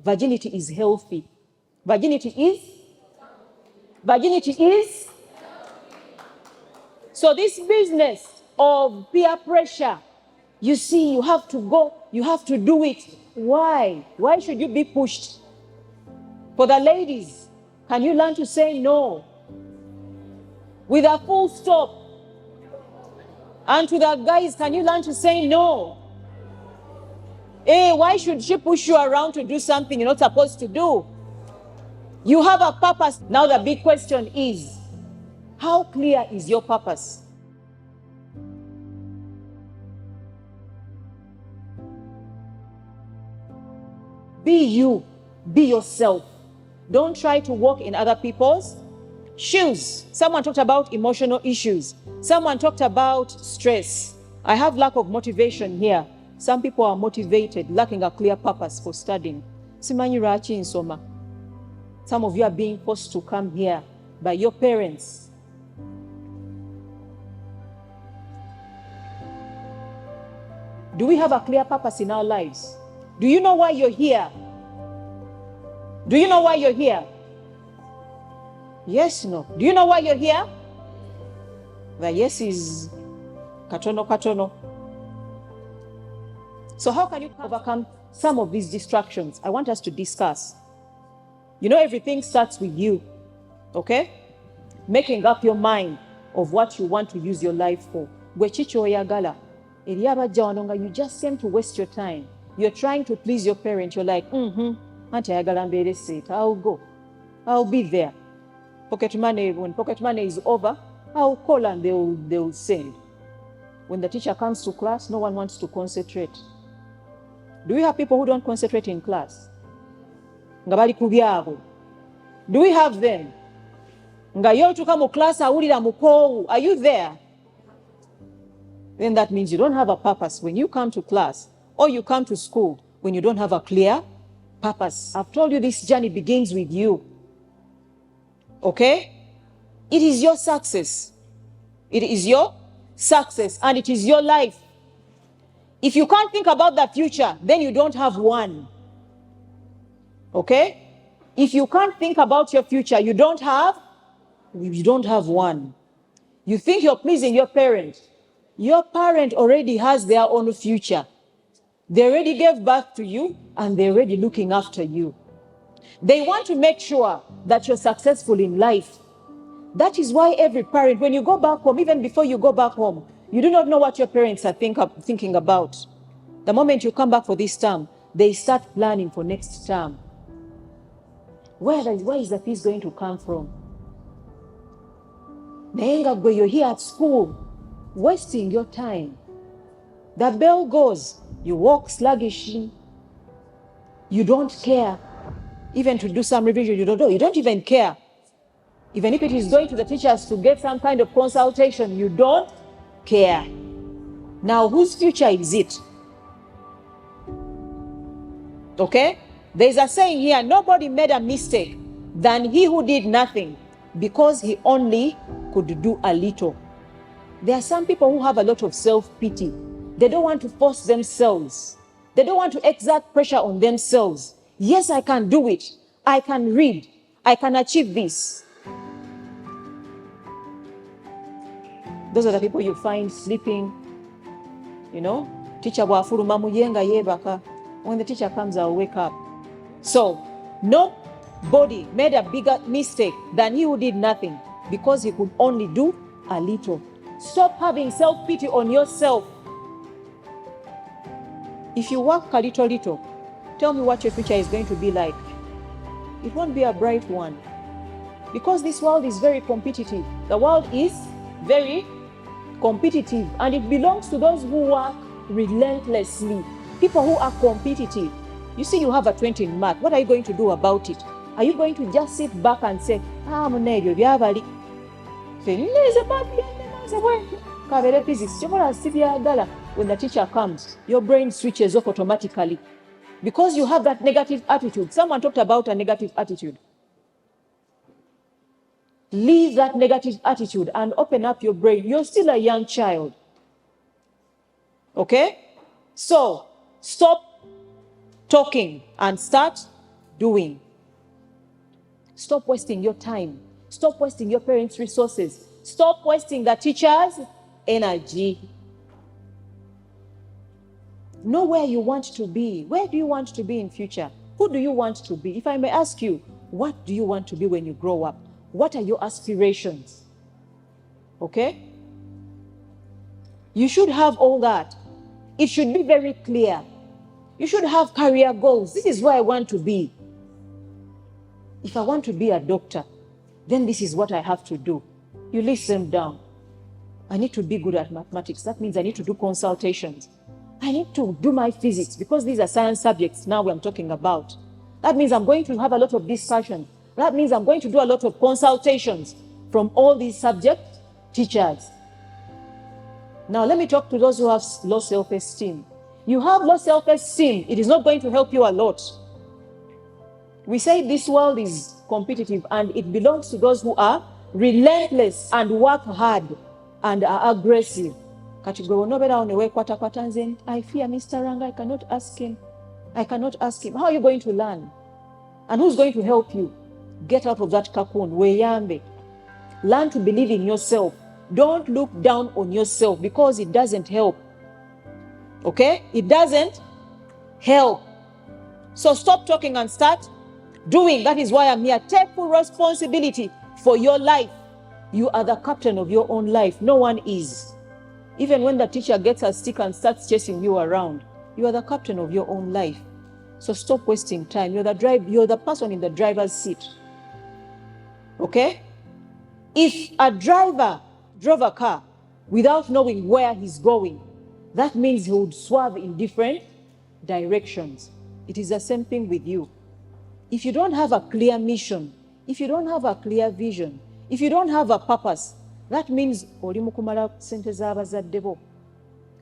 Virginity is healthy. Virginity is. So this business of peer pressure, you see, you have to go, you have to do it. Why? Why should you be pushed? For the ladies, can you learn to say no with a full stop? And to the guys, can you learn to say no? Hey, why should she push you around to do something you're not supposed to do? You have a purpose. Now the big question is, how clear is your purpose? Be you, be yourself. Don't try to walk in other people's shoes. Someone talked about emotional issues. Someone talked about stress. I have lack of motivation here. Some people are motivated, lacking a clear purpose for studying. Simanyi lwaki nsoma. Some of you are being forced to come here by your parents. Do we have a clear purpose in our lives? Do you know why you're here? Do you know why you're here? Yes, no. Do you know why you're here? The yes is katono katono. So how can you overcome some of these distractions? I want us to discuss. You know, everything starts with you, okay? Making up your mind of what you want to use your life for. You just seem to waste your time. You're trying to please your parent. You're like, I'll go. I'll be there. Pocket money, when pocket money is over, I'll call and they'll send. When the teacher comes to class, no one wants to concentrate. Do we have people who don't concentrate in class? Do we have them? Are you there? Then that means you don't have a purpose when you come to class or you come to school when you don't have a clear purpose. I've told you this journey begins with you. Okay? It is your success. It is your success and it is your life. If you can't think about the future, then you don't have one. Okay? If you can't think about your future, you don't have one. You think you're pleasing your parent. Your parent already has their own future. They already gave birth to you and they're already looking after you. They want to make sure that you're successful in life. That is why every parent, when you go back home, even before you go back home, you do not know what your parents are thinking about. The moment you come back for this term, they start planning for next term. Where is the fees going to come from? You're here at school, wasting your time. The bell goes, you walk sluggishly. You don't care. Even to do some revision, you don't even care. Even if it is going to the teachers to get some kind of consultation, you don't care. Now, whose future is it? Okay? There's a saying here, nobody made a mistake than he who did nothing because he only could do a little. There are some people who have a lot of self-pity. They don't want to force themselves. They don't want to exert pressure on themselves. Yes, I can do it. I can read. I can achieve this. Those are the people you find sleeping, teacher wafuruma muyenga yebaka. When the teacher comes, I'll wake up. So, nobody made a bigger mistake than he who did nothing because he could only do a little. Stop having self-pity on yourself. If you work a little, tell me what your future is going to be like. It won't be a bright one. Because this world is very competitive. The world is very competitive and it belongs to those who work relentlessly. People who are competitive. You see, you have a 20 in math. What are you going to do about it? Are you going to just sit back and say, when the teacher comes, your brain switches off automatically because you have that negative attitude. Someone talked about a negative attitude. Leave that negative attitude and open up your brain. You're still a young child. Okay? So, stop talking and start Doing. Stop wasting your time. Stop wasting your parents' resources. Stop wasting the teacher's energy. Know where you want to be. Where do you want to be in future? Who do you want to be? If I may ask you, what do you want to be when you grow up? What are your aspirations? Okay? You should have all that. It should be very clear. You should have career goals. This is where I want to be. If I want to be a doctor, then this is what I have to do. You list them down. I need to be good at mathematics. That means I need to do consultations. I need to do my physics because these are science subjects now I'm talking about. That means I'm going to have a lot of discussions. That means I'm going to do a lot of consultations from all these subject teachers. Now let me talk to those who have low self-esteem. You have low self-esteem, it is not going to help you a lot. We say this world is competitive and it belongs to those who are relentless and work hard and are aggressive. I fear Mr. Ranga, I cannot ask him. I cannot ask him. How are you going to learn? And who's going to help you? Get out of that cocoon. Learn to believe in yourself. Don't look down on yourself because it doesn't help. Okay? It doesn't help. So stop talking and start doing. That is why I'm here. Take full responsibility for your life. You are the captain of your own life. No one is. Even when the teacher gets a stick and starts chasing you around, you are the captain of your own life. So stop wasting time. You're the person in the driver's seat. Okay? If a driver drove a car without knowing where he's going, that means he would swerve in different directions. It is the same thing with you. If you don't have a clear mission, if you don't have a clear vision, if you don't have a purpose, that means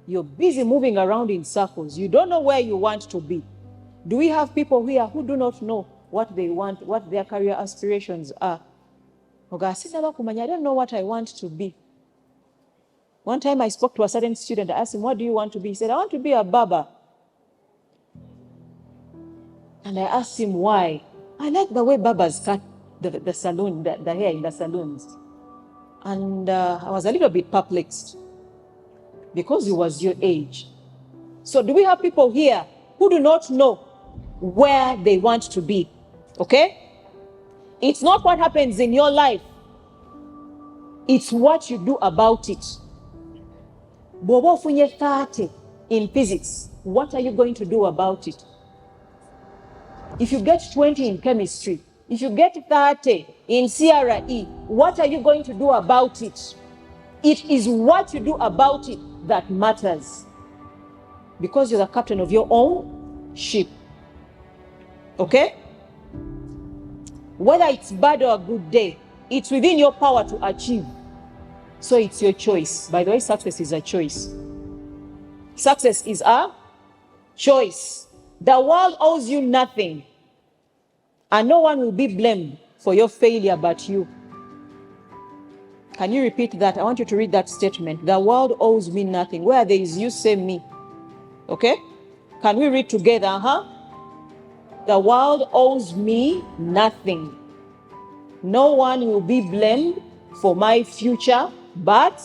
you're busy moving around in circles. You don't know where you want to be. Do we have people here who do not know what they want, what their career aspirations are? I don't know what I want to be. One time I spoke to a certain student. I asked him, what do you want to be? He said, I want to be a barber. And I asked him why. I like the way barbers cut the salon, the hair in the salons. And I was a little bit perplexed because he was your age. So do we have people here who do not know where they want to be? Okay? It's not what happens in your life. It's what you do about it. Bobo funye 30 in physics. What are you going to do about it? If you get 20 in chemistry, if you get 30 in CRE, what are you going to do about it? It is what you do about it that matters. Because you're the captain of your own ship. Okay? Whether it's bad or a good day, it's within your power to achieve. So it's your choice. By the way, success is a choice. Success is a choice. The world owes you nothing. And no one will be blamed for your failure but you. Can you repeat that? I want you to read that statement. The world owes me nothing. Where there is you, say me. Okay? Can we read together? The world owes me nothing. No one will be blamed for my future, but,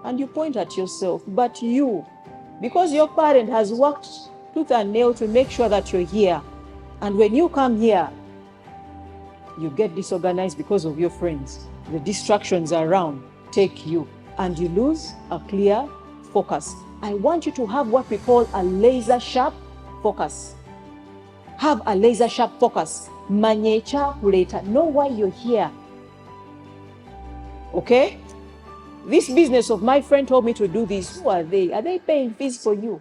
and you point at yourself, but you, because your parent has worked tooth and nail to make sure that you're here. And when you come here, you get disorganized because of your friends. The distractions around take you, and you lose a clear focus. I want you to have what we call a laser sharp focus. Have a laser sharp focus. Manyecha later. Know why you're here. Okay? This business of my friend told me to do this. Who are they? Are they paying fees for you?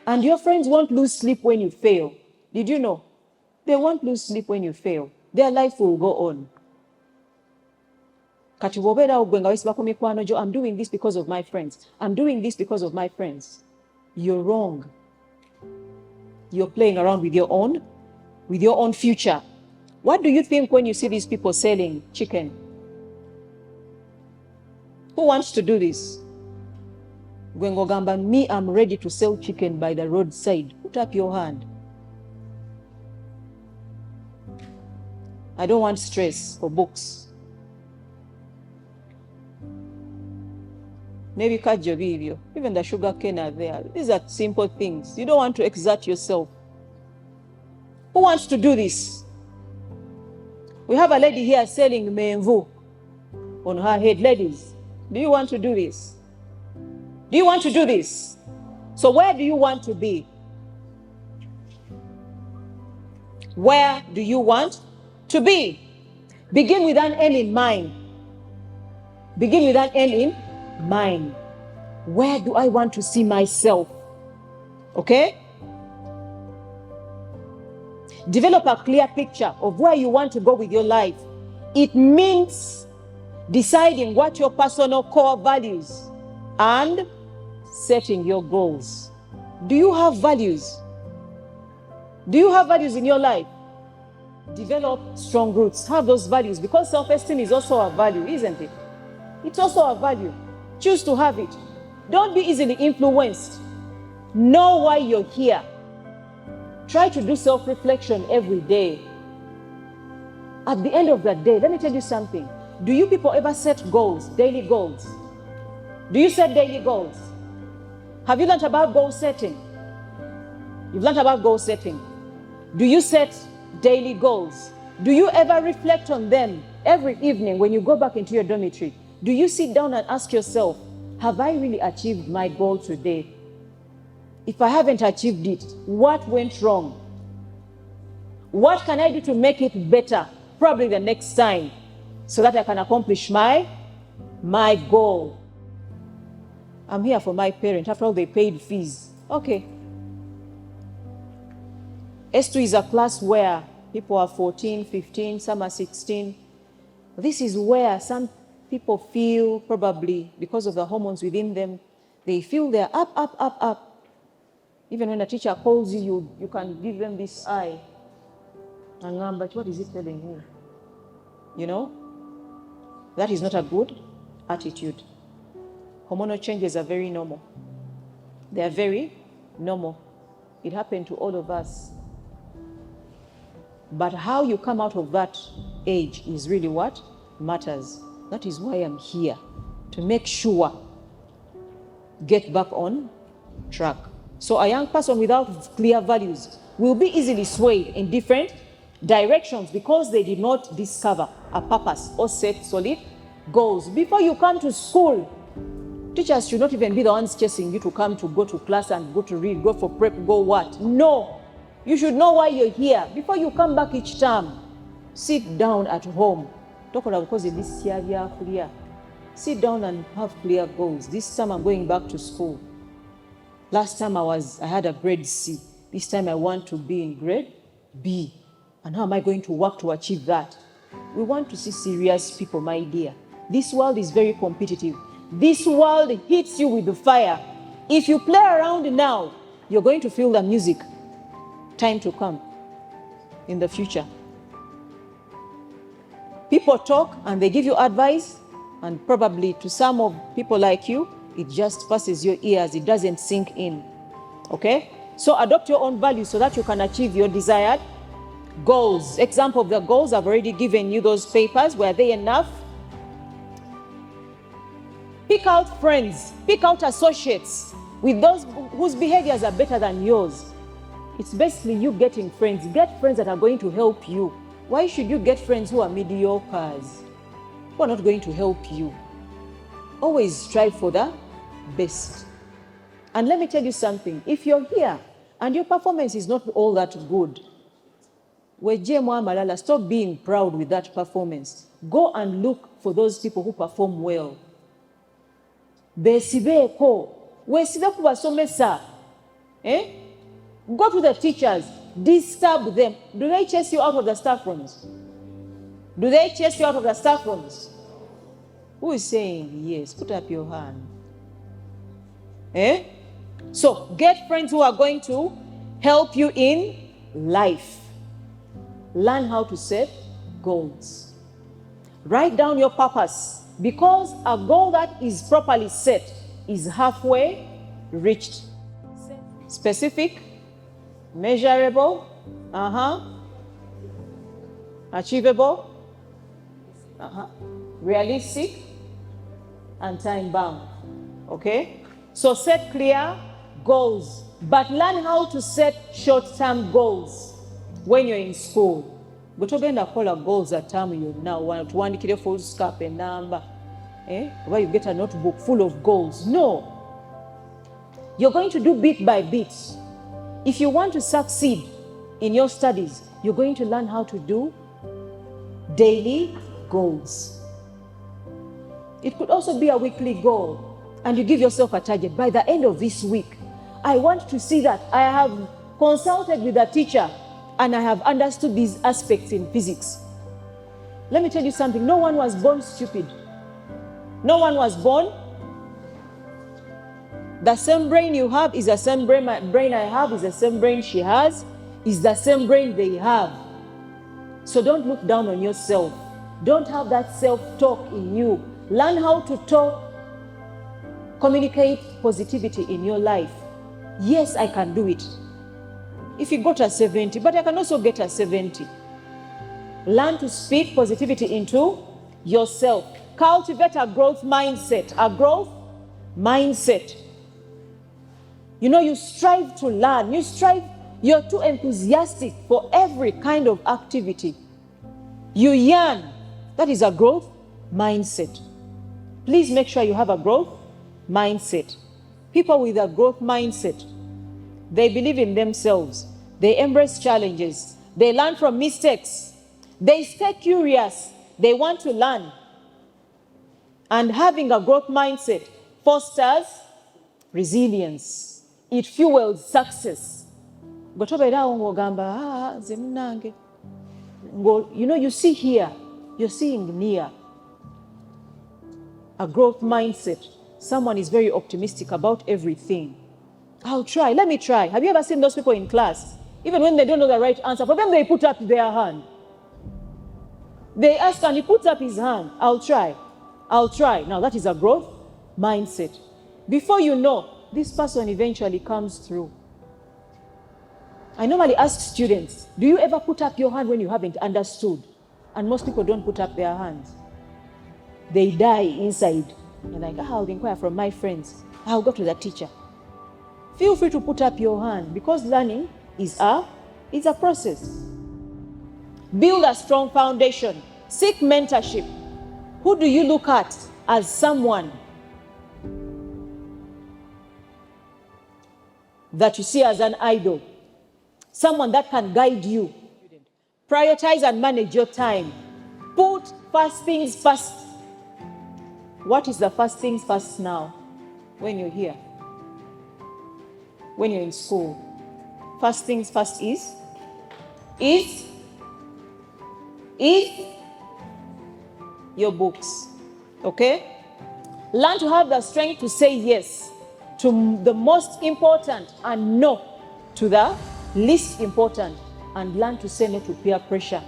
And your friends won't lose sleep when you fail. Did you know? They won't lose sleep when you fail. Their life will go on. I'm doing this because of my friends. I'm doing this because of my friends. You're wrong. You're playing around with your own future. What do you think when you see these people selling chicken? Who wants to do this? Me, I'm ready to sell chicken by the roadside. Put up your hand. I don't want stress for books. Maybe kajjo bibyo. Even the sugar cane are there. These are simple things. You don't want to exert yourself. Who wants to do this? We have a lady here selling menvu on her head. Ladies, do you want to do this? Do you want to do this? So where do you want to be? Where do you want to be? Begin with an end in mind. Begin with an end in mind. Where do I want to see myself? Okay? Develop a clear picture of where you want to go with your life. It means deciding what your personal core values and setting your goals. Do you have values? Do you have values in your life? Develop strong roots. Have those values, because self-esteem is also a value, isn't it? It's also a value. Choose to have it. Don't be easily influenced. Know why you're here. Try to do self-reflection every day. At the end of the day, let me tell you something. Do you people ever set goals, daily goals? Do you set daily goals? Have you learned about goal setting? You've learned about goal setting. Do you set daily goals? Do you ever reflect on them every evening when you go back into your dormitory? Do you sit down and ask yourself, have I really achieved my goal today? If I haven't achieved it, what went wrong? What can I do to make it better, probably the next time, so that I can accomplish my goal? I'm here for my parent. After all, they paid fees. Okay. S2 is a class where people are 14, 15, some are 16. This is where some people feel, probably because of the hormones within them, they feel they're up, up, up, up. Even when a teacher calls you, you can give them this eye. But what is it telling you? You know? That is not a good attitude. Hormonal changes are very normal. They are very normal. It happened to all of us. But how you come out of that age is really what matters. That is why I'm here, to make sure get back on track. So a young person without clear values will be easily swayed in different directions because they did not discover a purpose or set solid goals. Before you come to school, teachers should not even be the ones chasing you to come to go to class and go to read, go for prep, go what? No. You should know why you're here. Before you come back each term, sit down at home. Sit down and have clear goals. This time I'm going back to school. Last time I had a grade C. This time I want to be in grade B. And how am I going to work to achieve that? We want to see serious people, my dear. This world is very competitive. This world hits you with the fire. If you play around now, you're going to feel the music. Time to come in the future. People talk and they give you advice, and probably to some of people like you, it just passes your ears. It doesn't sink in. Okay? So adopt your own values so that you can achieve your desired goals. Example of the goals, I've already given you those papers. Were they enough? Pick out friends. Pick out associates with those whose behaviors are better than yours. It's basically you getting friends. Get friends that are going to help you. Why should you get friends who are mediocres, who are not going to help you? Always strive for the best. And let me tell you something. If you're here and your performance is not all that good, stop being proud with that performance. Go and look for those people who perform well. Go to the teachers, disturb them. Do they chase you out of the staff rooms? Do they chase you out of the staff rooms? Who is saying yes? Put up your hand. So get friends who are going to help you in life. Learn how to set goals. Write down your purpose, because a goal that is properly set is halfway reached. Specific, measurable, achievable, realistic, and time-bound. Okay? So set clear goals, but learn how to set short-term goals when you're in school. Bwe togenda kukola goals at term yonna tuwandikire full scope enamba, or you get a notebook full of goals. No. You're going to do bit by bit. If you want to succeed in your studies, you're going to learn how to do daily goals. It could also be a weekly goal, and you give yourself a target. By the end of this week, I want to see that I have consulted with a teacher and I have understood these aspects in physics. Let me tell you something. No one was born stupid. No one was born. The same brain you have is the same brain I have, is the same brain she has, is the same brain they have. So don't look down on yourself. Don't have that self-talk in you. Learn how to talk, communicate positivity in your life. Yes, I can do it. If you got a 70, but I can also get a 70. Learn to speak positivity into yourself. Cultivate a growth mindset. A growth mindset. You know, you strive to learn. You're too enthusiastic for every kind of activity. You yearn. That is a growth mindset. Please make sure you have a growth mindset. People with a growth mindset, they believe in themselves. They embrace challenges. They learn from mistakes. They stay curious. They want to learn. And having a growth mindset fosters resilience. It fuels success. You know, you see here, you're seeing near. A growth mindset. Someone is very optimistic about everything. I'll try. Let me try. Have you ever seen those people in class? Even when they don't know the right answer, for them they put up their hand. They ask and he puts up his hand. I'll try. I'll try. Now that is a growth mindset. Before you know, this person eventually comes through. I normally ask students, do you ever put up your hand when you haven't understood? And most people don't put up their hands. They die inside. You're like, I'll inquire from my friends. I'll go to the teacher. Feel free to put up your hand because learning is a process. Build a strong foundation. Seek mentorship. Who do you look at as someone that you see as an idol? Someone that can guide you. Prioritize and manage your time. Put first things first. What is the first things first now? When you're here, when you're in school, first things first is your books. Okay? Learn to have the strength to say yes to the most important and no to the least important, and learn to say no to peer pressure.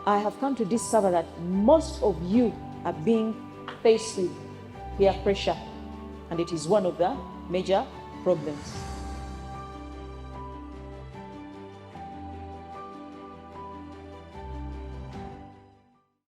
I have come to discover that most of you are being faced with peer pressure, and it is one of the major problems.